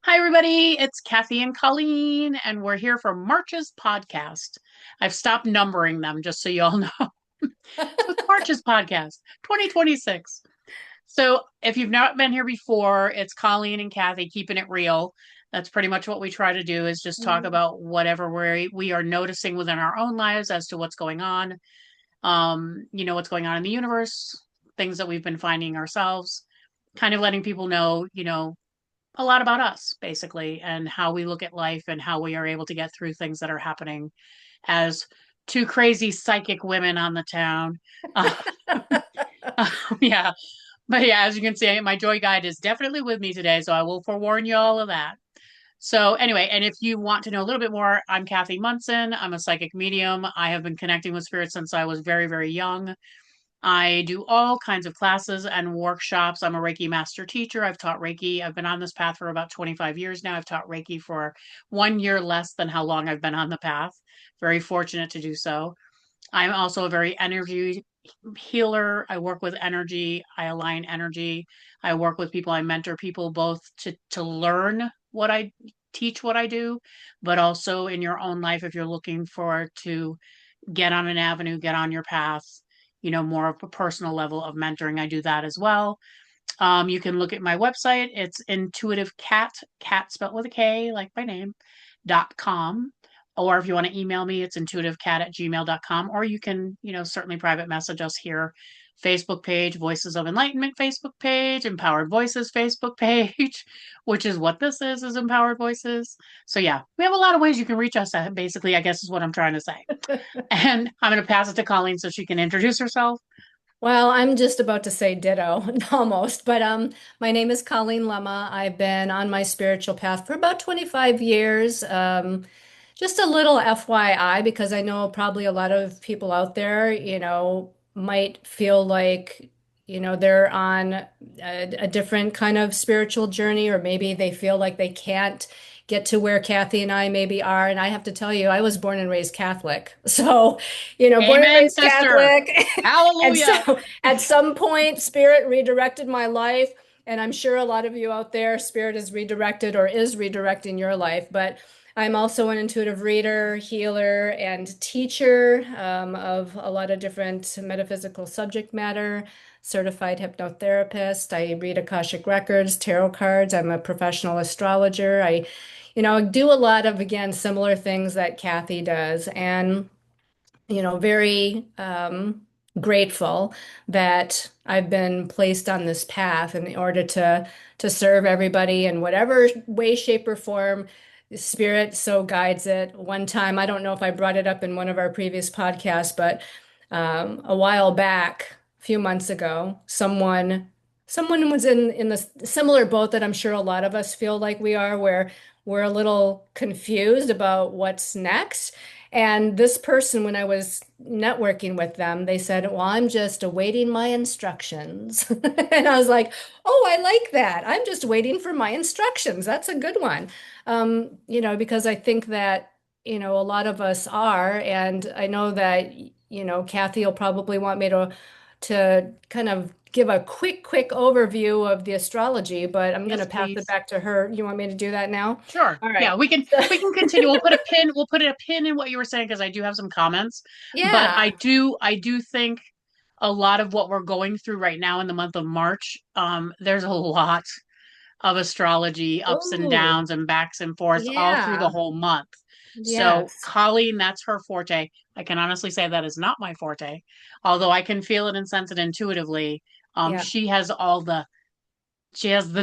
Hi, everybody. It's Kathy and Colleen, and we're here for March's podcast. I've stopped numbering them just so you all know. So it's March's podcast, 2026. So if you've not been here before, it's Colleen and Kathy keeping it real. That's pretty much what we try to do is just talk Mm. about whatever we are noticing within our own lives as to what's going on. What's going on in the universe, things that we've been finding ourselves, kind of letting people know, a lot about us, basically, and how we look at life and how we are able to get through things that are happening as two crazy psychic women on the town. Uh, yeah. But yeah, as you can see, my joy guide is definitely with me today, so I will forewarn you all of that. So, anyway, and if you want to know a little bit more, I'm Kathy Munson. I'm a psychic medium. I have been connecting with spirits since I was very, very young. I do all kinds of classes and workshops. I'm a Reiki master teacher. I've taught Reiki. I've been on this path for about 25 years now. I've taught Reiki for 1 year less than how long I've been on the path. Very fortunate to do so. I'm also a very energy healer. I work with energy. I align energy. I work with people. I mentor people both to learn what I teach, what I do, but also in your own life if you're looking for to get on an avenue, get on your path, more of a personal level of mentoring. I do that as well. You can look at my website. It's intuitive cat spelled with a K, like my name, .com. Or if you want to email me, it's intuitivecat@gmail.com. Or you can, certainly private message us here. Facebook page, Voices of Enlightenment Facebook page, Empowered Voices Facebook page, which is what this is Empowered Voices. So yeah, we have a lot of ways you can reach us at, basically, I guess is what I'm trying to say. And I'm going to pass it to Colleen so she can introduce herself. Well, I'm just about to say ditto, almost, but my name is Colleen Lemma. I've been on my spiritual path for about 25 years. Just a little FYI, because I know probably a lot of people out there, might feel like, they're on a different kind of spiritual journey, or maybe they feel like they can't get to where Kathy and I maybe are. And I have to tell you, I was born and raised Catholic. So, born and Amen, raised sister. Catholic. And Hallelujah. so at some point, Spirit redirected my life. And I'm sure a lot of you out there, Spirit is redirected or is redirecting your life. But I'm also an intuitive reader, healer, and teacher of a lot of different metaphysical subject matter, certified hypnotherapist. I read Akashic records, tarot cards. I'm a professional astrologer. I do a lot of, again, similar things that Kathy does. And very grateful that I've been placed on this path in order to serve everybody in whatever way, shape, or form Spirit so guides it. One time, I don't know if I brought it up in one of our previous podcasts, but a while back, a few months ago, someone was in the similar boat that I'm sure a lot of us feel like we are, where we're a little confused about what's next. And this person, when I was networking with them, they said, "Well, I'm just awaiting my instructions." And I was like, "Oh, I like that. I'm just waiting for my instructions. That's a good one." Because I think that, a lot of us are, and I know that, Kathy will probably want me to kind of give a quick overview of the astrology, but I'm going Yes, to pass it please. back to her. You want me to do that now? Sure. All Yeah, right. we can continue. We'll put a pin in what you were saying because I do have some comments. But Yeah. I do think a lot of what we're going through right now in the month of March, there's a lot of astrology ups and Oh, downs and backs and forths all through the yeah. whole month. So Yes. Colleen, that's her forte. I can honestly say that is not my forte, although I can feel it and sense it intuitively. Yeah. She has the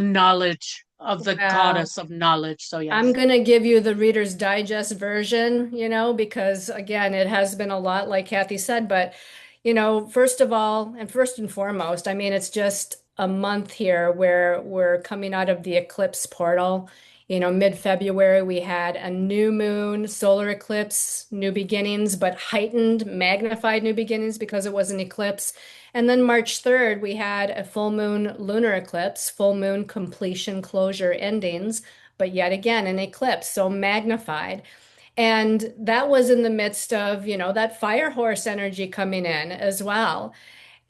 knowledge of the Well, goddess of knowledge. So I'm yes. going to give you the Reader's Digest version, because again, it has been a lot, like Kathy said, but, first of all, and first and foremost, I mean, it's just a month here where we're coming out of the eclipse portal. Mid-February, we had a new moon, solar eclipse, new beginnings, but heightened, magnified new beginnings because it was an eclipse. And then March 3rd, we had a full moon lunar eclipse, full moon completion closure endings, but yet again an eclipse, so magnified. And that was in the midst of, that fire horse energy coming in as well.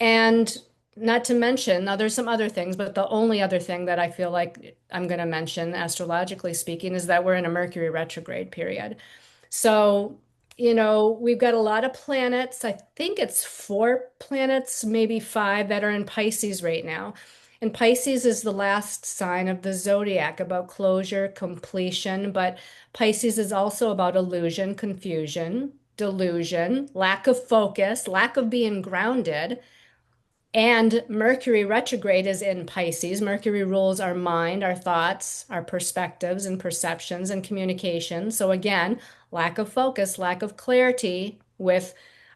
And not to mention, now there's some other things, but the only other thing that I feel like I'm going to mention, astrologically speaking, is that we're in a Mercury retrograde period. So, we've got a lot of planets. I think it's 4 planets, maybe 5, that are in Pisces right now. And Pisces is the last sign of the zodiac, about closure, completion. But Pisces is also about illusion, confusion, delusion, lack of focus, lack of being grounded. And Mercury retrograde is in Pisces. Mercury rules our mind, our thoughts, our perspectives and perceptions and communication. So again, lack of focus, lack of clarity with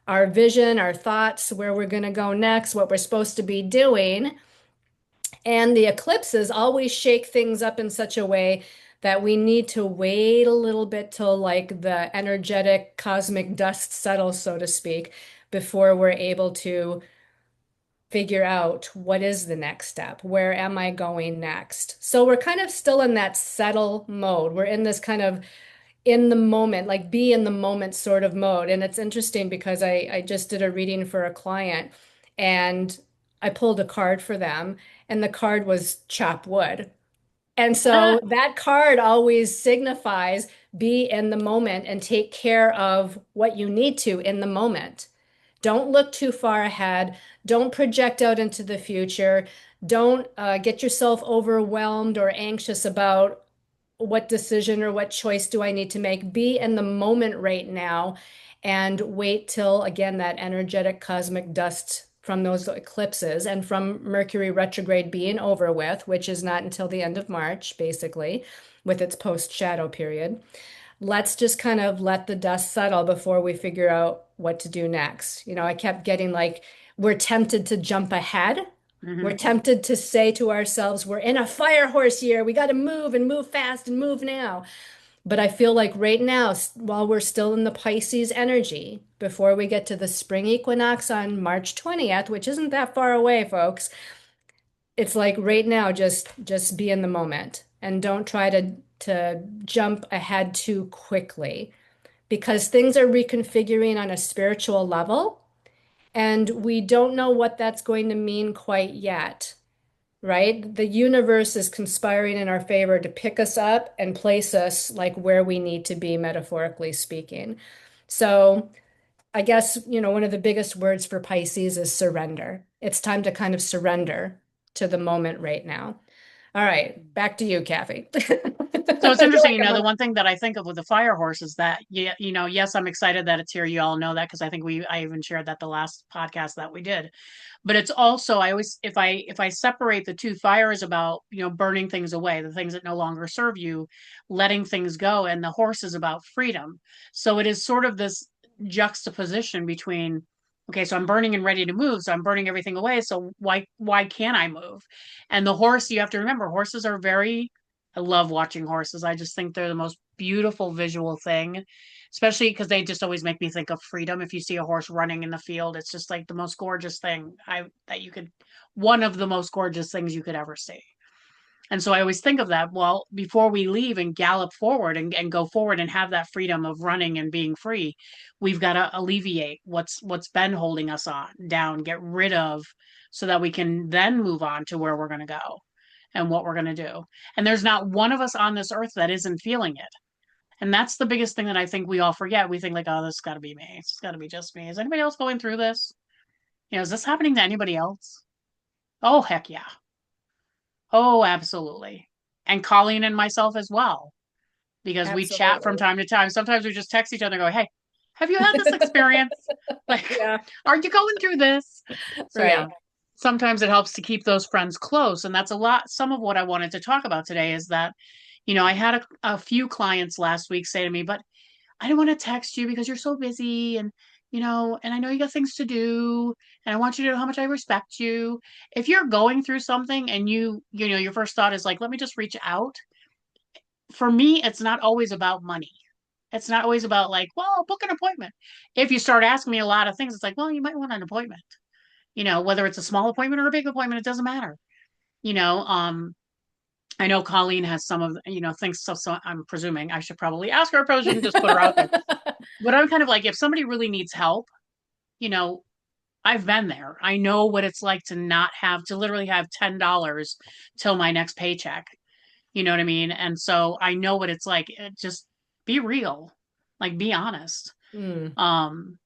our vision, our thoughts, where we're going to go next, what we're supposed to be doing. And the eclipses always shake things up in such a way that we need to wait a little bit till like the energetic cosmic dust settles, so to speak, before we're able to figure out what is the next step. Where am I going next? So we're kind of still in that settle mode. We're in this kind of in the moment, like be in the moment sort of mode. And it's interesting because I just did a reading for a client and I pulled a card for them, and the card was chop wood. And Ah, so that card always signifies be in the moment and take care of what you need to in the moment. Don't look too far ahead. Don't project out into the future. Don't get yourself overwhelmed or anxious about what decision or what choice do I need to make. Be in the moment right now and wait till, again, that energetic cosmic dust from those eclipses and from Mercury retrograde being over with, which is not until the end of March, basically, with its post shadow period. Let's just kind of let the dust settle before we figure out what to do next. I kept getting like, we're tempted to jump ahead. We're mhm. tempted to say to ourselves, we're in a fire horse year. We got to move and move fast and move now. But I feel like right now, while we're still in the Pisces energy, before we get to the spring equinox on March 20th, which isn't that far away, folks, it's like right now, just be in the moment and don't try to jump ahead too quickly because things are reconfiguring on a spiritual level, and we don't know what that's going to mean quite yet, right? The universe is conspiring in our favor to pick us up and place us like where we need to be, metaphorically speaking. So I guess, one of the biggest words for Pisces is surrender. It's time to kind of surrender to the moment right now. All right, back to you, Kathy. I So it's feel interesting, like I'm the on. one thing that I think of with the fire horse is that, yeah, yes, I'm excited that it's here. You all know that because I think I even shared that the last podcast that we did. But it's also, I always, if I separate the two, fire is about, burning things away, the things that no longer serve you, letting things go. And the horse is about freedom. So it is sort of this juxtaposition between, okay, so I'm burning and ready to move. So I'm burning everything away. So why can't I move? And the horse, you have to remember, horses are very, I love watching horses. I just think they're the most beautiful visual thing, especially because they just always make me think of freedom. If you see a horse running in the field, it's just like the most gorgeous thing I that you could one of the most gorgeous things you could ever see. And so I always think of that. Well, before we leave and gallop forward and go forward and have that freedom of running and being free, we've got to alleviate what's been holding us on down, get rid of so that we can then move on to where we're going to go and what we're going to do. And there's not one of us on this earth that isn't feeling it. And that's the biggest thing that I think we all forget. We think like, oh, this has got to be me. It's got to be just me. Is anybody else going through this? Is this happening to anybody else? Oh, heck yeah. Oh, absolutely. And Colleen and myself as well, because we chat from Absolutely. time to time. Sometimes we just text each other and go, hey, have you had this experience? Like, Yeah, are you going through this? So, yeah, right. sometimes it helps to keep those friends close. And that's a lot. Some of what I wanted to talk about today is that, I had a few clients last week say to me, but I don't want to text you because you're so busy and and I know you got things to do and I want you to know how much I respect you. If you're going through something and your first thought is like, let me just reach out. For me, it's not always about money. It's not always about like, well, book an appointment. If you start asking me a lot of things, it's like, well, you might want an appointment. Whether it's a small appointment or a big appointment, it doesn't matter. You know, um, I know Colleen has some of, things. So I'm presuming I should probably ask her. I probably shouldn't just put her out there. But I'm kind of like, if somebody really needs help, you know, I've been there. I know what it's like to not have to literally have $10 till my next paycheck. You know what I mean? And so I know what it's like. Just be real. Like be honest. Mm. Um,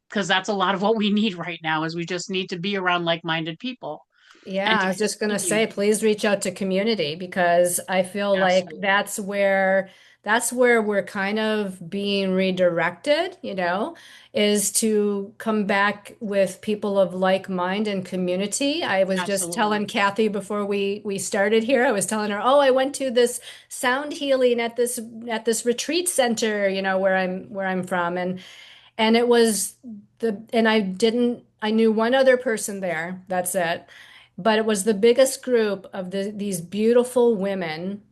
because that's a lot of what we need right now is we just need to be around like-minded people Yeah, and to I was just going to say, continue. please reach out to community because I feel like Absolutely. that's where we're kind of being redirected, is to come back with people of like mind and community. I was just telling Absolutely. Kathy before we started here, I was telling her, "Oh, I went to this sound healing at this retreat center, where I'm from." And it was and I knew one other person there. That's it. But it was the biggest group of these beautiful women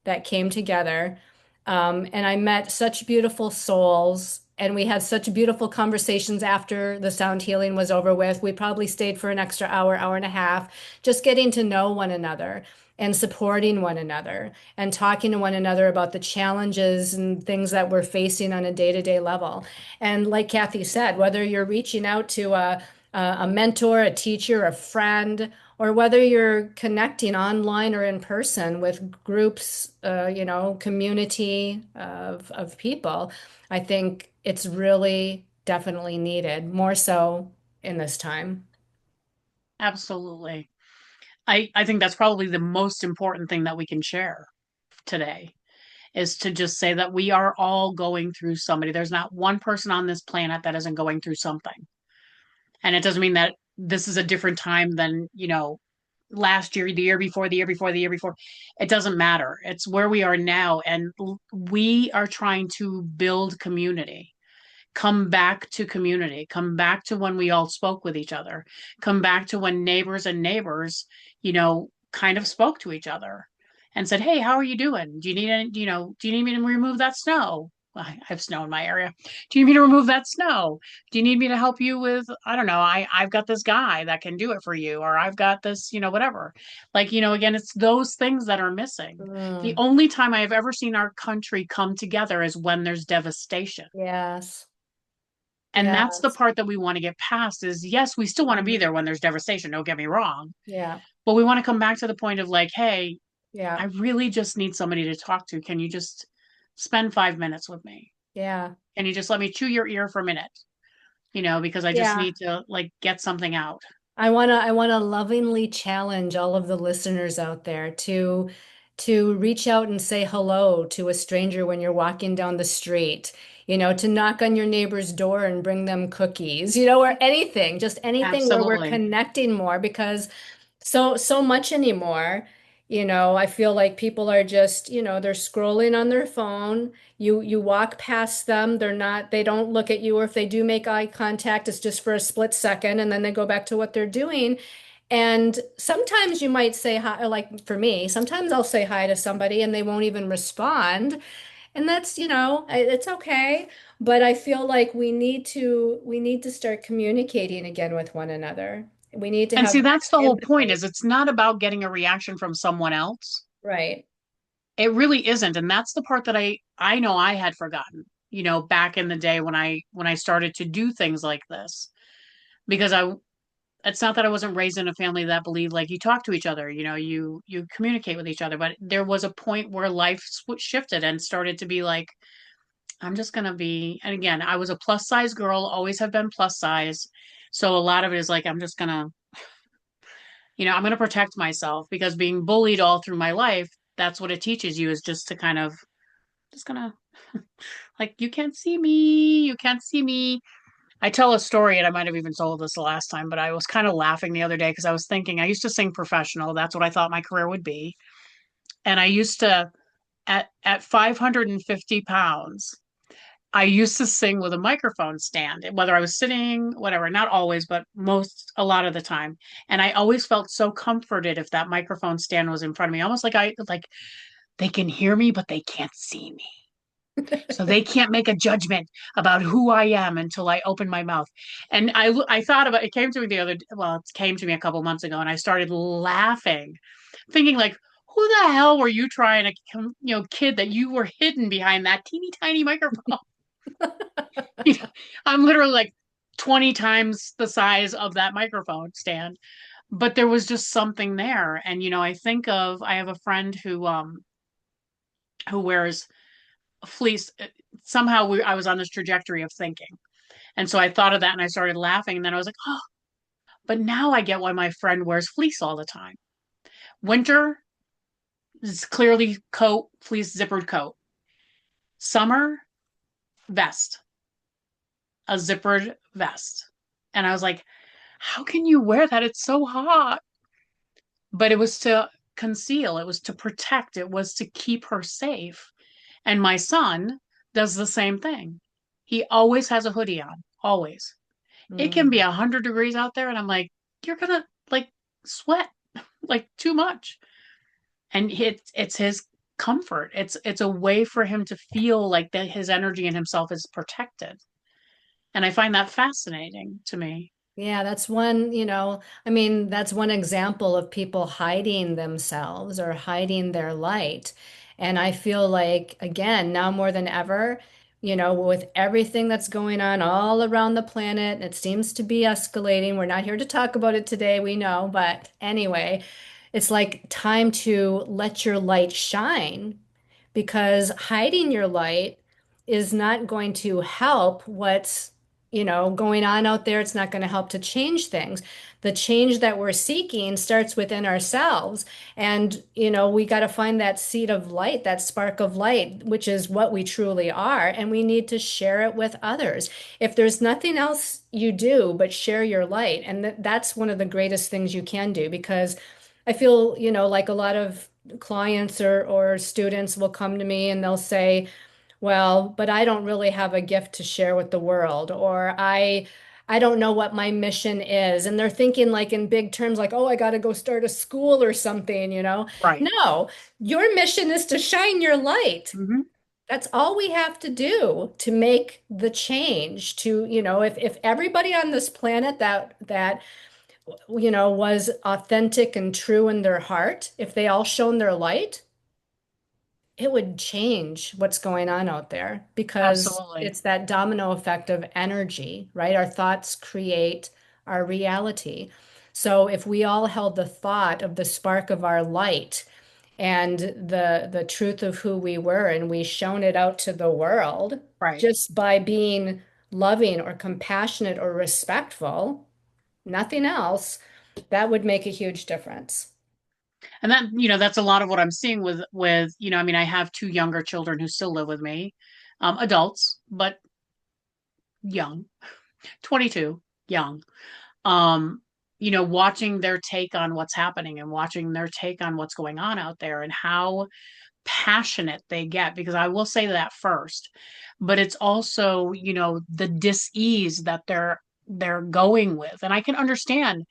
that came together. And I met such beautiful souls, and we had such beautiful conversations after the sound healing was over with. We probably stayed for an extra hour, hour and a half, just getting to know one another and supporting one another and talking to one another about the challenges and things that we're facing on a day-to-day level. And like Kathy said, whether you're reaching out to a mentor, a teacher, a friend, or whether you're connecting online or in person with groups, community of people, I think it's really definitely needed, more so in this time. Absolutely. I think that's probably the most important thing that we can share today is to just say that we are all going through somebody. There's not one person on this planet that isn't going through something. And it doesn't mean that this is a different time than, last year, the year before, the year before, the year before. It doesn't matter. It's where we are now. And we are trying to build community. Come back to community. Come back to when we all spoke with each other. Come back to when neighbors and neighbors, kind of spoke to each other and said, "Hey, how are you doing? Do you need any, do you need me to remove that snow? I have snow in my area. Do you need me to remove that snow? Do you need me to help you with, I don't know, I've got this guy that can do it for you, or I've got this, whatever." Like, again, it's those things that are missing. The Mm, only time I have ever seen our country come together is when there's devastation. yes. And that's the Yes. part that we want to get past is yes, we still want to be Mhm. there when there's devastation, don't get me wrong. Yeah. But we want to come back to the point of like, hey, I Yeah. really just need somebody to talk to. Can you just spend 5 minutes with me? Yeah. Can you just let me chew your ear for a minute? Because I just Yeah. need to like get something out. I want to lovingly challenge all of the listeners out there to reach out and say hello to a stranger when you're walking down the street, to knock on your neighbor's door and bring them cookies, or anything, just anything where we're Absolutely. connecting more because so much anymore. I feel like people are just, they're scrolling on their phone. You walk past them, they don't look at you, or if they do make eye contact, it's just for a split second and then they go back to what they're doing. And sometimes you might say hi, like for me, sometimes I'll say hi to somebody and they won't even respond. And that's, it's okay. But I feel like we need to start communicating again with one another. We need to And have see, that's the whole point empathy. is it's not about getting a reaction from someone else. Right. It really isn't. And that's the part that I know I had forgotten, back in the day when I started to do things like this. Because it's not that I wasn't raised in a family that believed like you talk to each other, you communicate with each other, but there was a point where life shifted and started to be like I'm just gonna be. And again, I was a plus size girl, always have been plus size, so a lot of it is like I'm gonna protect myself because being bullied all through my life, that's what it teaches you is just to kind of just gonna like you can't see me. I tell a story, and I might have even told this the last time, but I was kind of laughing the other day because I was thinking I used to sing professional. That's what I thought my career would be. And I used to, at 550 pounds, I used to sing with a microphone stand, whether I was sitting, whatever, not always, but a lot of the time. And I always felt so comforted if that microphone stand was in front of me, almost like they can hear me, but they can't see me. So they can't make a judgment about who I am until I open my mouth. And I thought about it came to me it came to me a couple months ago and I started laughing, thinking like, who the hell were you trying to, kid that you were hidden behind that teeny tiny microphone? You know, I'm literally like, 20 times the size of that microphone stand. But there was just something there. And, I have a friend who wears fleece. Somehow I was on this trajectory of thinking. And so I thought of that and I started laughing. And then I was like, oh, but now I get why my friend wears fleece all the time. Winter is clearly coat, fleece zippered coat. Summer, vest, a zippered vest. And I was like, how can you wear that? It's so hot. But it was to conceal, it was to protect, it was to keep her safe. And my son does the same thing. He always has a hoodie on, always. It can be Mm. 100 degrees out there, and I'm like, you're gonna like sweat like too much. And it's his comfort. It's a way for him to feel like that his energy and himself is protected. And I find that fascinating to me. Yeah, that's one, I mean, that's one example of people hiding themselves or hiding their light. And I feel like, again, now more than ever, with everything that's going on all around the planet, and it seems to be escalating. We're not here to talk about it today, we know, but anyway, it's like time to let your light shine because hiding your light is not going to help what's, going on out there. It's not going to help to change things. The change that we're seeking starts within ourselves. And, we got to find that seed of light, that spark of light, which is what we truly are. And we need to share it with others. If there's nothing else you do but share your light, and that's one of the greatest things you can do because I feel, like a lot of clients or students will come to me and they'll say, well, but I don't really have a gift to share with the world, or I don't know what my mission is. And they're thinking like in big terms, like, oh, I got to go start a school or something. Right. No, your mission is to shine your light. Hmm. That's all we have to do to make the change to, if everybody on this planet that was authentic and true in their heart, if they all shone their light, it would change what's going on out there because Absolutely. it's that domino effect of energy, right? Our thoughts create our reality. So if we all held the thought of the spark of our light and the truth of who we were and we shone it out to the world Right. just by being loving or compassionate or respectful, nothing else, that would make a huge difference. And that's a lot of what I'm seeing I have two younger children who still live with me, adults, but young, 22, young. Um, watching their take on what's happening and watching their take on what's going on out there and how passionate they get, because I will say that first, but it's also, the dis-ease that they're going with. And I can understand,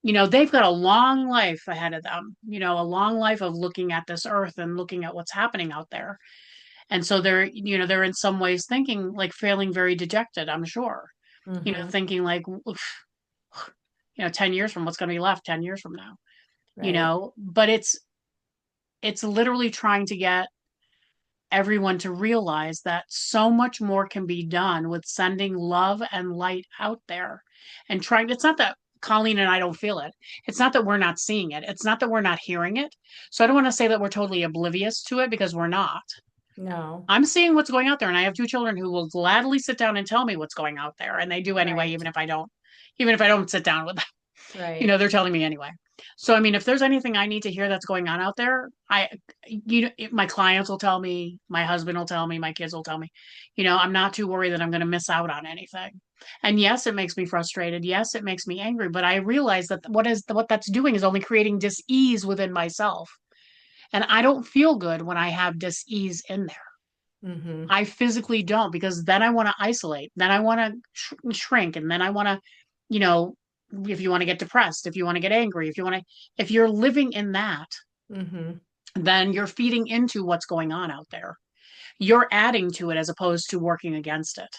they've got a long life ahead of them, a long life of looking at this earth and looking at what's happening out there. And so they're in some ways thinking like feeling very dejected, I'm sure. Hmm. Thinking like, oof, 10 years from what's going to be left 10 years from now, Right. but it's literally trying to get everyone to realize that so much more can be done with sending love and light out there and trying. It's not that Colleen and I don't feel it. It's not that we're not seeing it. It's not that we're not hearing it. So I don't want to say that we're totally oblivious to it because we're not. No. I'm seeing what's going out there, and I have two children who will gladly sit down and tell me what's going out there, and they do anyway, Right. even if I don't sit down with them. Right. They're telling me anyway. So I mean, if there's anything I need to hear that's going on out there, my clients will tell me, my husband will tell me, my kids will tell me. I'm not too worried that I'm going to miss out on anything. And yes, it makes me frustrated. Yes, it makes me angry, but I realize that what that's doing is only creating dis-ease within myself. And I don't feel good when I have dis-ease in there. Hmm. I physically don't, because then I want to isolate. Then I want to shrink. And then I want to, you know, if you want to get depressed, if you want to get angry, if you're living in that, Hmm. then you're feeding into what's going on out there. You're adding to it as opposed to working against it.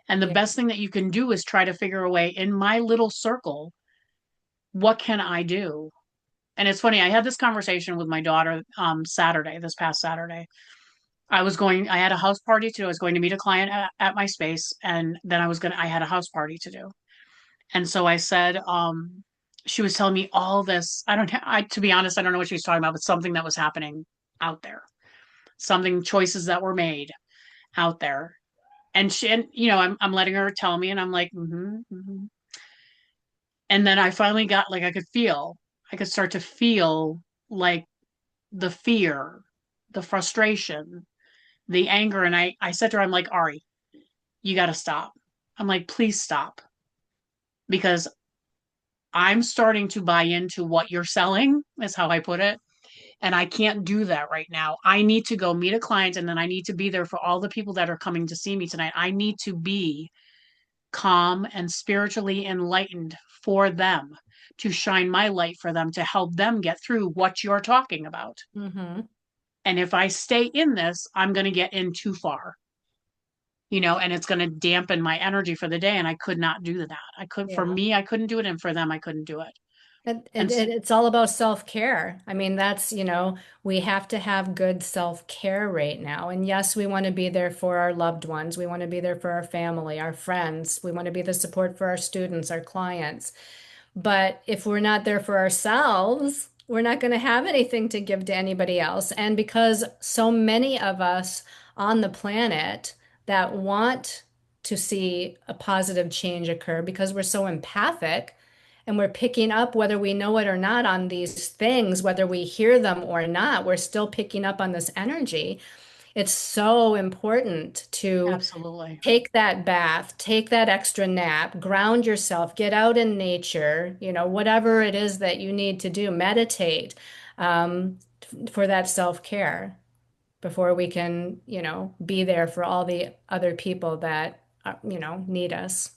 And the Yeah. best thing that you can do is try to figure a way in my little circle, what can I do? And it's funny, I had this conversation with my daughter this past Saturday. I had a house party to do. I was going to meet a client at my space, and then I had a house party to do. And so I said, she was telling me all this. To be honest, I don't know what she was talking about, but something that was happening out there, choices that were made out there. I'm letting her tell me, and I'm like, mm-hmm. And then I finally got like, I could start to feel like the fear, the frustration, the anger. And I said to her, I'm like, Ari, you got to stop. I'm like, please stop because I'm starting to buy into what you're selling, is how I put it. And I can't do that right now. I need to go meet a client and then I need to be there for all the people that are coming to see me tonight. I need to be calm and spiritually enlightened for them, to shine my light for them, to help them get through what you're talking about. Mm-hmm. And if I stay in this, I'm going to get in too far, and it's going to dampen my energy for the day. And I could not do that. For Yeah. me, I couldn't do it. And for them, I couldn't do it. And It's all about self-care. I mean, we have to have good self-care right now. And yes, we want to be there for our loved ones. We want to be there for our family, our friends. We want to be the support for our students, our clients. But if we're not there for ourselves, we're not going to have anything to give to anybody else. And because so many of us on the planet that want to see a positive change occur, because we're so empathic and we're picking up, whether we know it or not, on these things, whether we hear them or not, we're still picking up on this energy. It's so important to absolutely. take that bath, take that extra nap, ground yourself, get out in nature, whatever it is that you need to do, meditate, for that self-care before we can, be there for all the other people that, need us.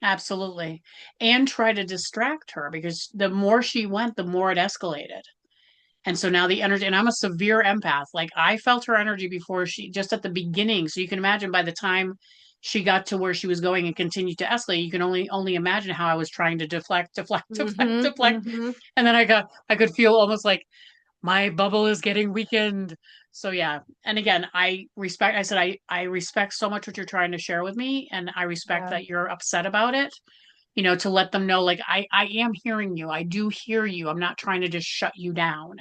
Absolutely. And try to distract her because the more she went, the more it escalated. And so now the energy, and I'm a severe empath. Like I felt her energy before just at the beginning. So you can imagine by the time she got to where she was going and continued to escalate, you can only imagine how I was trying to deflect, deflect, deflect, Mm-hmm, deflect. mm-hmm. And then I could feel almost like my bubble is getting weakened. So yeah. And again, I respect so much what you're trying to share with me. And I respect Yeah, that you're upset about it, to let them know, like, I am hearing you. I do hear you. I'm not trying to just shut you down.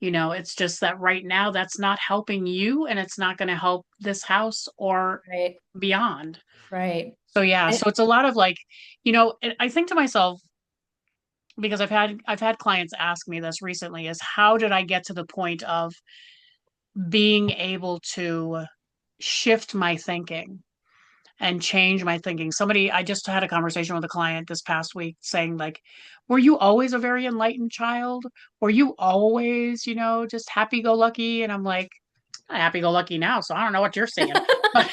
It's just that right now that's not helping you and it's not going to help this house or right, beyond. right. So yeah, I, so it's a lot of like, I think to myself, because I've had clients ask me this recently, is how did I get to the point of being able to shift my thinking and change my thinking? I just had a conversation with a client this past week saying, like, were you always a very enlightened child? Were you always, just happy go lucky? And I'm like, happy go lucky now, so I don't know what you're seeing. But,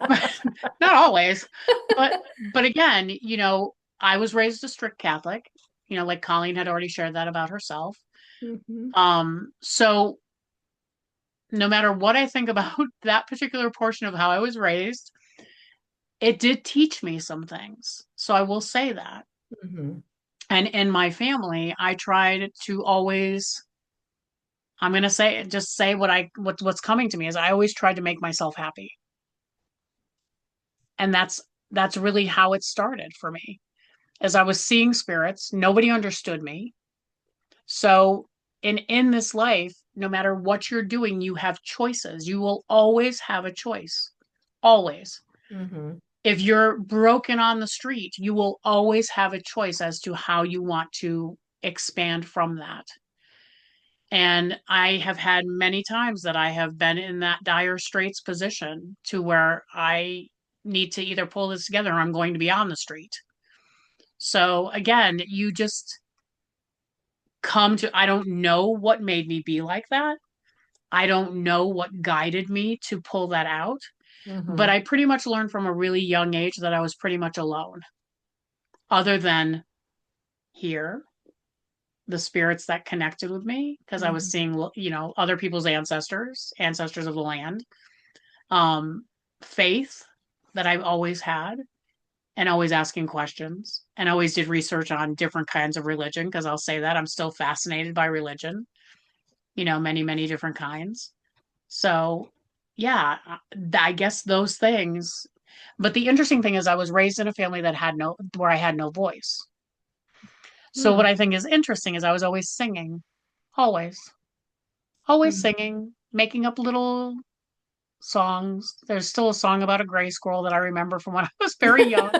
but not always. But again, I was raised a strict Catholic, like Colleen had already shared that about herself. Mhm, So no matter what I think about that particular portion of how I was raised, it did teach me some things. So I will say that. mhm, And in my family, I tried to always, I'm gonna say just say what's coming to me, is I always tried to make myself happy. And that's really how it started for me. As I was seeing spirits, nobody understood me. So in this life, no matter what you're doing, you have choices. You will always have a choice. Always. mhm, If you're broken on the street, you will always have a choice as to how you want to expand from that. And I have had many times that I have been in that dire straits position to where I need to either pull this together or I'm going to be on the street. So again, you just I don't know what made me be like that. I don't know what guided me to pull that out, but mhm, I pretty much learned from a really young age that I was pretty much alone, other than here, the spirits that connected with me, because I was mhm, seeing, other people's ancestors of the land, um, faith that I've always had, and always asking questions, and always did research on different kinds of religion, because I'll say that I'm still fascinated by religion, many, many different kinds. So, yeah, I guess those things. But the interesting thing is, I was raised in a family that had no, where I had no voice. So, Hmm. what I think is interesting is I was always singing, always, always Hmm. singing, making up little songs. There's still a song about a gray squirrel that I remember from when I was very young.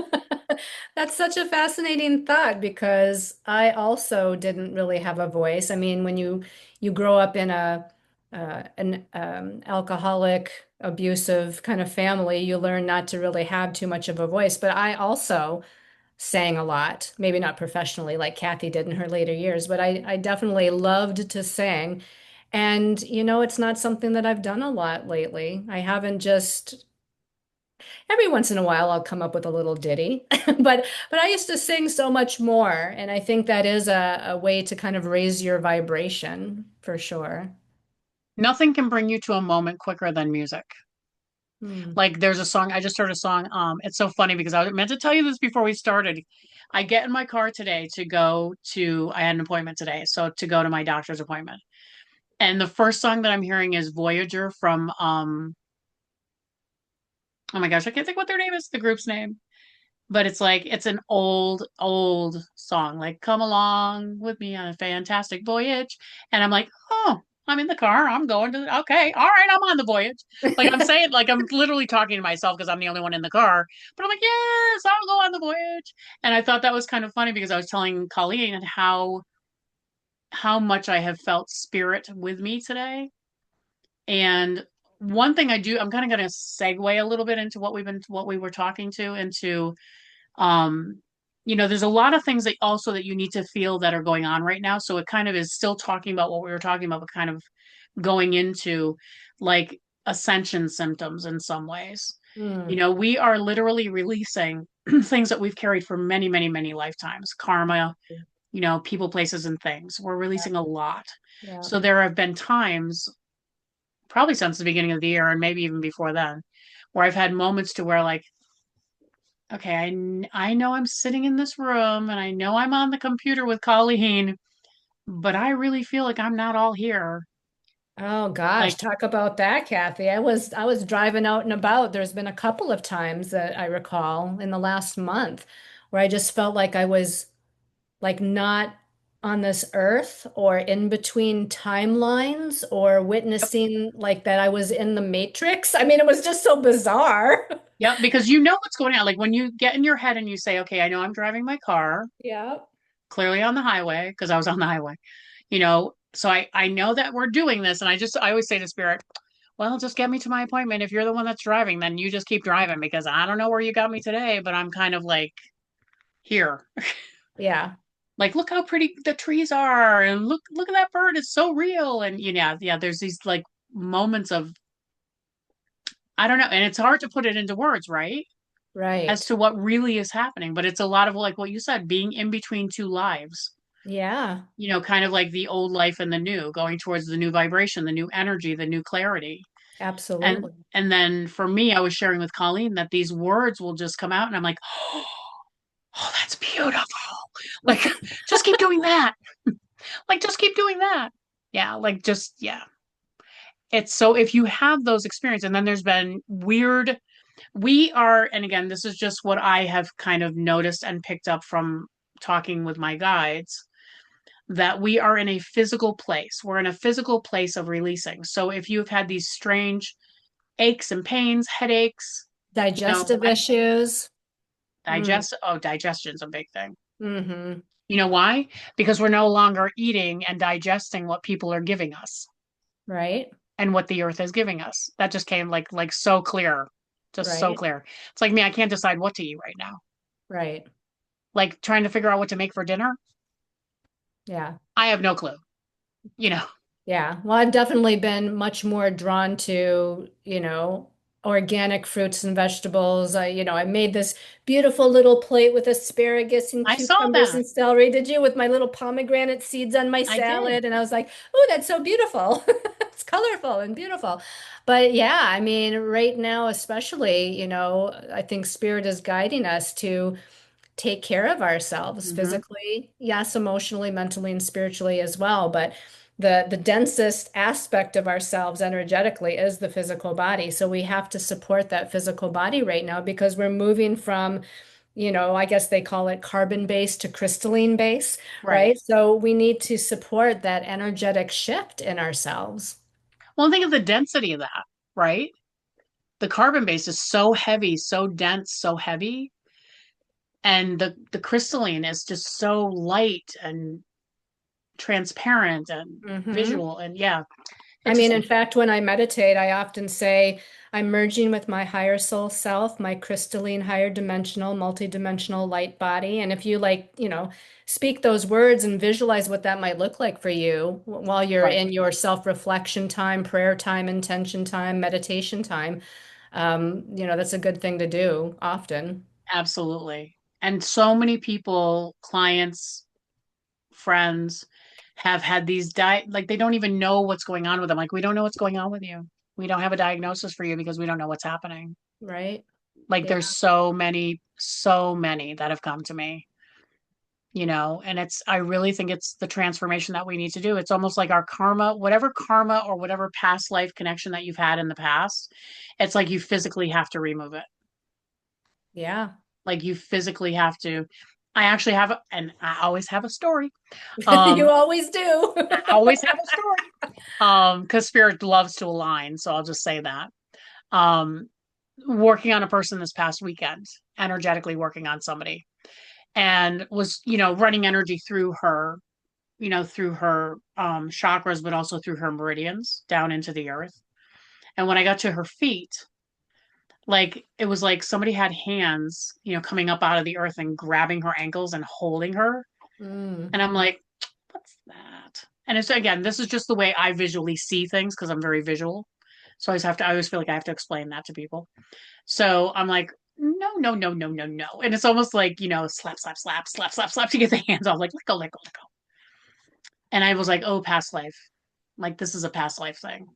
That's such a fascinating thought because I also didn't really have a voice. I mean, when you grow up in a an alcoholic, abusive kind of family, you learn not to really have too much of a voice. But I also sang a lot, maybe not professionally like Kathy did in her later years, but I definitely loved to sing. And it's not something that I've done a lot lately. I haven't just every once in a while I'll come up with a little ditty, but I used to sing so much more, and I think that is a way to kind of raise your vibration for sure. Nothing can bring you to a moment quicker than music. Hmm. Like there's a song, I just heard a song. It's so funny because I was meant to tell you this before we started. I get in my car today to go to, I had an appointment today, so to go to my doctor's appointment. And the first song that I'm hearing is Voyager from oh my gosh, I can't think what their name is, the group's name. But it's like it's an old song, like "Come along with me on a fantastic voyage," and I'm like, "Oh, I'm in the car. I'm going to okay, all right, I'm on the voyage." Like I'm saying, like I'm literally talking to myself because I'm the only one in the car. But I'm like, "Yes, I'll go on the voyage." And I thought that was kind of funny because I was telling Colleen how much I have felt spirit with me today. And one thing I do, I'm kind of going to segue a little bit into what we were talking to into um there's a lot of things that also that you need to feel that are going on right now, so it kind of is still talking about what we were talking about but kind of going into like ascension symptoms in some ways. Hmm. We are literally releasing things that we've carried for many many many lifetimes, karma, people, places, and things. We're releasing a lot. Yeah. So there have been times, probably since the beginning of the year and maybe even before then, where I've had moments to where like, okay, I know I'm sitting in this room and I know I'm on the computer with Colleen, but I really feel like I'm not all here. Oh gosh, Like, talk about that, Kathy. I was driving out and about. There's been a couple of times that I recall in the last month where I just felt like I was like not on this earth or in between timelines or yep, witnessing like that I was in the Matrix. I mean, it was just so bizarre. yep, because you know what's going on. Like when you get in your head and you say, okay, I know I'm driving my car Yeah. clearly on the highway because I was on the highway, so I know that we're doing this. And I always say to Spirit, well, just get me to my appointment. If you're the one that's driving, then you just keep driving because I don't know where you got me today, but I'm kind of like here. Yeah. Like look how pretty the trees are and look at that bird, it's so real. And yeah, there's these like moments of I don't know, and it's hard to put it into words, right, as Right. to what really is happening, but it's a lot of like what you said, being in between two lives, Yeah. kind of like the old life and the new, going towards the new vibration, the new energy, the new clarity. and Absolutely. and then for me, I was sharing with Colleen that these words will just come out and I'm like, oh, that's beautiful. Like just keep doing that. Like just keep doing that. Yeah, like just yeah. It's so if you have those experiences, and then there's been weird, we are, and again, this is just what I have kind of noticed and picked up from talking with my guides, that we are in a physical place. We're in a physical place of releasing. So if you've had these strange aches and pains, headaches, Digestive I issues. Mm. digestion's a big thing. Hmm. You know why? Because we're no longer eating and digesting what people are giving us Right. and what the earth is giving us. That just came like so clear. Just so Right. clear. It's like me, I can't decide what to eat right now. Right. Like trying to figure out what to make for dinner. Yeah. I have no clue, you know. Yeah, well, I've definitely been much more drawn to, organic fruits and vegetables. I made this beautiful little plate with asparagus and I saw cucumbers that. and celery. Did you? With my little pomegranate seeds on my I did. salad. And I was like, oh, that's so beautiful. It's colorful and beautiful. But yeah, I mean, right now, especially, I think spirit is guiding us to take care of ourselves Hmm. physically, yes, emotionally, mentally, and spiritually as well. But the densest aspect of ourselves energetically is the physical body. So we have to support that physical body right now because we're moving from, I guess they call it carbon base to crystalline base, Right. right? So we need to support that energetic shift in ourselves. Well, think of the density of that, right? The carbon base is so heavy, so dense, so heavy, and the crystalline is just so light and transparent and Hmm. visual. And yeah, I mean, in interesting. fact, when I meditate, I often say I'm merging with my higher soul self, my crystalline, higher dimensional, multidimensional light body. And if you like, speak those words and visualize what that might look like for you while you're Right. in your self-reflection time, prayer time, intention time, meditation time, that's a good thing to do often. Absolutely. And so many people, clients, friends have had these like they don't even know what's going on with them. Like we don't know what's going on with you. We don't have a diagnosis for you because we don't know what's happening. Right? Like Yeah. there's so many that have come to me, and I really think it's the transformation that we need to do. It's almost like our karma or whatever past life connection that you've had in the past. It's like you physically have to remove it. Yeah. Like you physically have to. I actually and I always have a story. You Um, always do. I always have a story. Because spirit loves to align, so I'll just say that. Um, Working on a person this past weekend, energetically working on somebody, and was, running energy through her, through her chakras, but also through her meridians down into the earth. And when I got to her feet, like it was like somebody had hands, coming up out of the earth and grabbing her ankles and holding her. Mm. And I'm like, what's that? And it's again, this is just the way I visually see things because I'm very visual. So I always feel like I have to explain that to people. So I'm like, no, no, no, no, no, no. And it's almost like, slap, slap, slap, slap, slap, slap to get the hands off, like, let go, let go, let go. And I was like, oh, past life. Like, this is a past life thing.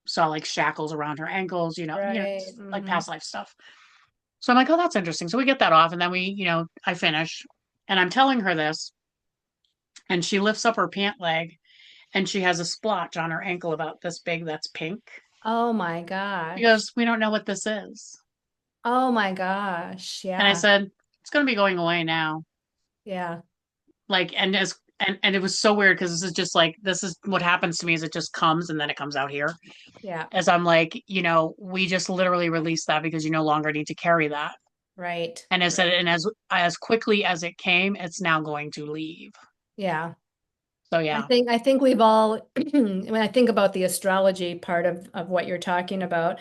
Saw like shackles around her ankles, Right. like Hmm. past life stuff. So I'm like, oh, that's interesting. So we get that off. And then I finish and I'm telling her this. And she lifts up her pant leg and she has a splotch on her ankle about this big that's pink. Oh my She gosh. goes, we don't know what this is. Oh my gosh. And I Yeah. said, it's going to be going away now. Yeah. Like, and it was so weird because this is what happens to me is it just comes and then it comes out here. Yeah. As I'm like, we just literally released that because you no longer need to carry that. Right. And I said, Right. and as quickly as it came, it's now going to leave. Yeah. So I yeah. think I think we've all when I think about the astrology part of what you're talking about,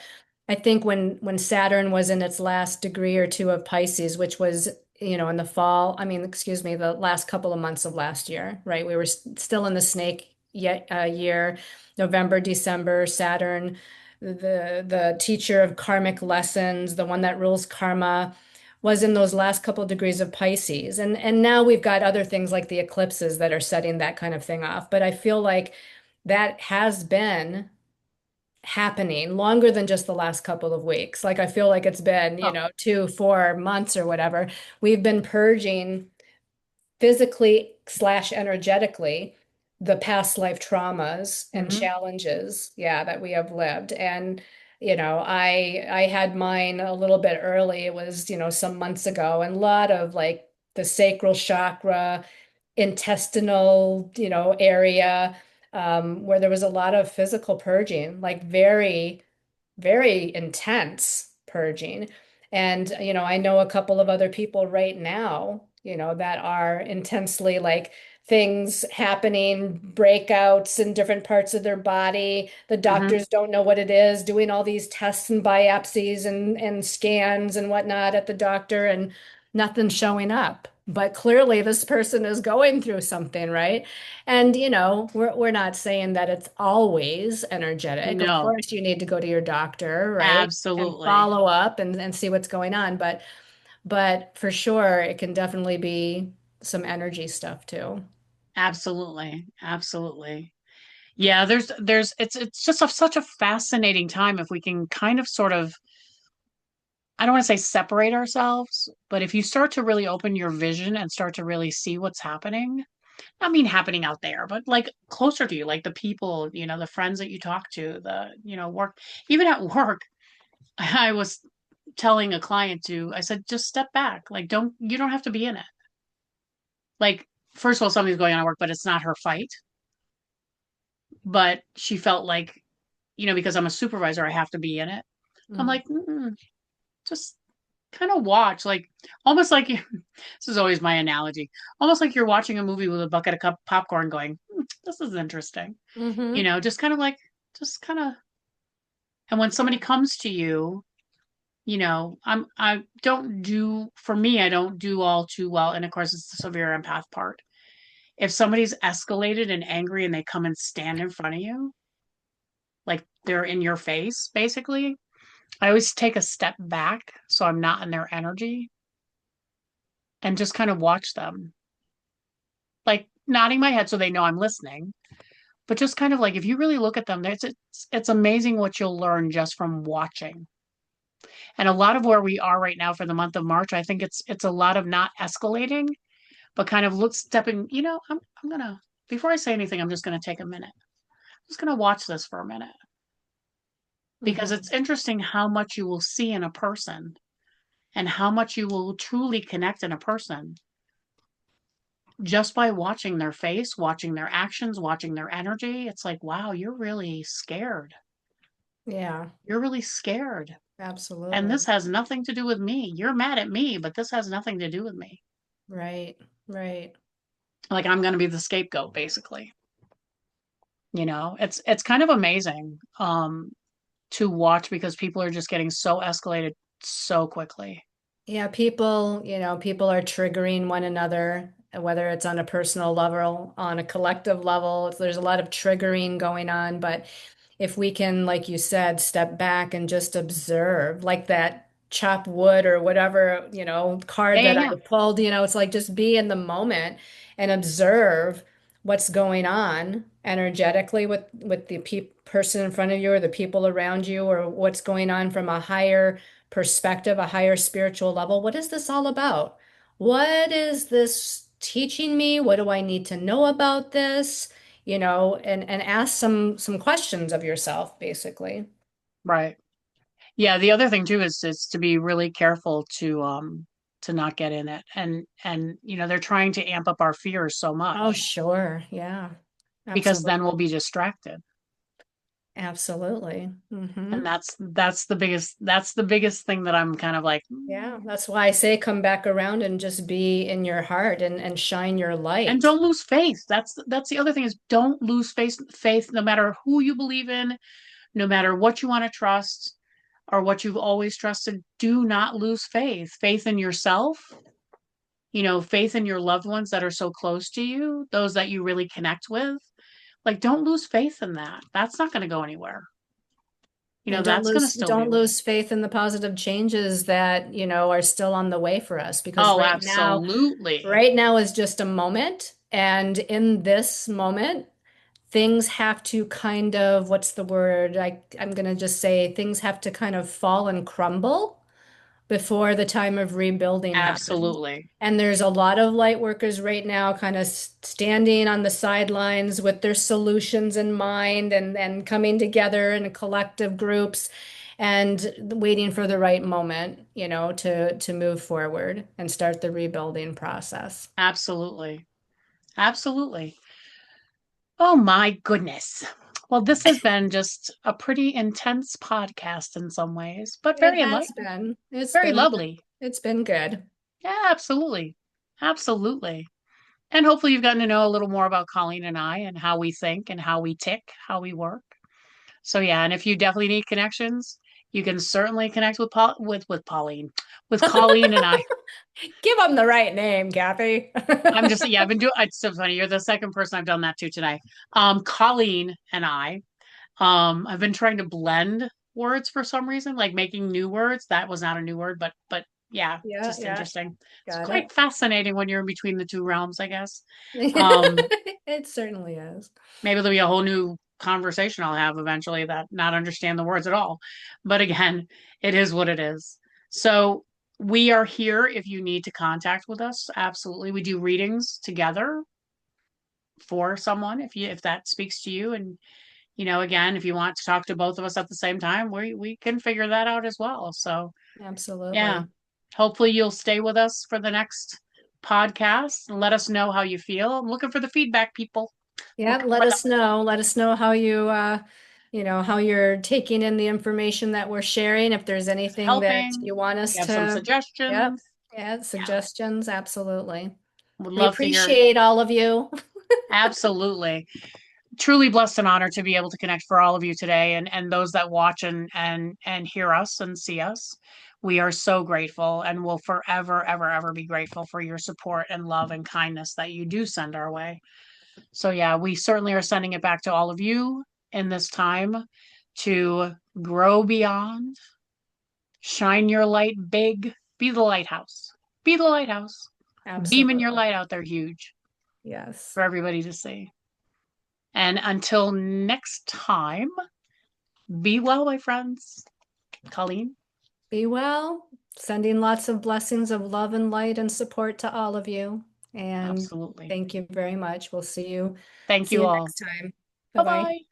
I think when Saturn was in its last degree or two of Pisces, which was, in the fall, I mean, excuse me, the last couple of months of last year, right? We were still in the snake yet year, November, December, Saturn, the teacher of karmic lessons, the one that rules karma was in those last couple of degrees of Pisces. And now we've got other things like the eclipses that are setting that kind of thing off. But I feel like that has been happening longer than just the last couple of weeks. Like I feel like it's been, Oh. 2, 4 months or whatever. We've been purging physically slash energetically the past life traumas and Hmm. challenges, yeah, that we have lived. And I had mine a little bit early. It was, some months ago, and a lot of like the sacral chakra, intestinal, area, where there was a lot of physical purging, like very very intense purging. And, I know a couple of other people right now, that are intensely like things happening, breakouts in different parts of their body. The Hmm. doctors don't know what it is, doing all these tests and biopsies and scans and whatnot at the doctor, and nothing's showing up. But clearly, this person is going through something, right? And we're not saying that it's always energetic. Of No, course, you need to go to your doctor, right? And absolutely. follow up and see what's going on. But for sure, it can definitely be some energy stuff too. Absolutely. Absolutely. Yeah, it's just such a fascinating time if we can kind of sort of, I don't want to say separate ourselves, but if you start to really open your vision and start to really see what's happening, I mean happening out there, but like closer to you, like the people, the friends that you talk to, work, even at work. I was telling a client I said, just step back. Like, you don't have to be in it. Like, first of all, something's going on at work, but it's not her fight. But she felt like, because I'm a supervisor, I have to be in it. I'm Mm. like, mm-mm, just kind of watch, like almost like this is always my analogy, almost like you're watching a movie with a bucket of popcorn going, this is interesting. Mm-hmm. Just kind of like, just kind of, and when somebody comes to you, I don't do, for me, I don't do all too well. And of course, it's the severe empath part. If somebody's escalated and angry and they come and stand in front of you, like they're in your face, basically, I always take a step back so I'm not in their energy and just kind of watch them, like nodding my head so they know I'm listening. But just kind of like if you really look at them, it's amazing what you'll learn just from watching. And a lot of where we are right now for the month of March, I think it's a lot of not escalating, but kind of stepping, I'm gonna, before I say anything, I'm just gonna take a minute. I'm just gonna watch this for a minute because Mm-hmm. it's interesting how much you will see in a person and how much you will truly connect in a person just by watching their face, watching their actions, watching their energy. It's like, wow, you're really scared. Yeah, You're really scared. And this absolutely. has nothing to do with me. You're mad at me, but this has nothing to do with me. Right, right. Like I'm going to be the scapegoat basically. It's kind of amazing to watch because people are just getting so escalated so quickly. Yeah, people, people are triggering one another, whether it's on a personal level, on a collective level. There's a lot of triggering going on, but if we can, like you said, step back and just observe, like that chop wood or whatever, card Yeah, yeah, that I yeah. pulled, it's like just be in the moment and observe what's going on energetically with the person in front of you or the people around you or what's going on from a higher perspective, a higher spiritual level. What is this all about? What is this teaching me? What do I need to know about this? And ask some questions of yourself, basically. Right. Yeah, the other thing too is to be really careful to not get in it. And they're trying to amp up our fears so Oh, much sure. Yeah, because then we'll absolutely. be distracted. Absolutely. And Hmm. that's the biggest thing that I'm kind of like, Yeah, that's why I say come back around and just be in your heart and shine your and light. don't lose faith. That's the other thing is don't lose faith no matter who you believe in, no matter what you want to trust or what you've always trusted. Do not lose faith in yourself, faith in your loved ones that are so close to you, those that you really connect with. Like, don't lose faith in that. That's not going to go anywhere. And don't That's going to lose still be don't with you. lose faith in the positive changes that, are still on the way for us because Oh, absolutely. right now is just a moment. And in this moment, things have to kind of, what's the word? I'm going to just say things have to kind of fall and crumble before the time of rebuilding happens. Absolutely. And there's a lot of light workers right now kind of standing on the sidelines with their solutions in mind and coming together in collective groups and waiting for the right moment, to move forward and start the rebuilding process. Absolutely. Absolutely. Oh my goodness. Well, this has been just a pretty intense podcast in some ways, but It very has enlightening, been. very lovely. It's been good. Yeah, absolutely. Absolutely. And hopefully you've gotten to know a little more about Colleen and I and how we think and how we tick, how we work. So yeah, and if you definitely need connections, you can certainly connect with Pauline, with Colleen and I. Give them the right name, Kathy. I'm just yeah, I've been doing it's so funny. You're the second person I've done that to today. Colleen and I, I've been trying to blend words for some reason, like making new words. That was not a new word, but yeah, Yeah, just yeah, interesting. It's got quite it. fascinating when you're in between the two realms, I guess. Um, It certainly is. maybe there'll be a whole new conversation I'll have eventually that not understand the words at all. But again, it is what it is. So we are here if you need to contact with us. Absolutely. We do readings together. for someone if that speaks to you. And again, if you want to talk to both of us at the same time, we can figure that out as well. So yeah, Absolutely. hopefully you'll stay with us for the next podcast and let us know how you feel. I'm looking for the feedback, people. Yeah, Looking let for the us know. Let us know how how you're taking in the information that we're sharing. If there's anything that helping. you want You us have some to, yep, suggestions. yeah, Yeah, suggestions, absolutely. would We love to hear. appreciate all of you. Absolutely. Truly blessed and honored to be able to connect for all of you today, and those that watch and hear us and see us. We are so grateful and will forever, ever, ever be grateful for your support and love and kindness that you do send our way. So, yeah, we certainly are sending it back to all of you in this time to grow beyond, shine your light big, be the lighthouse, be the lighthouse, beaming your Absolutely. light out there huge Yes. for everybody to see. And until next time, be well, my friends. Colleen, Be well. Sending lots of blessings of love and light and support to all of you. And absolutely. thank you very much. We'll see you Thank you all. next time. Bye Bye-bye. bye.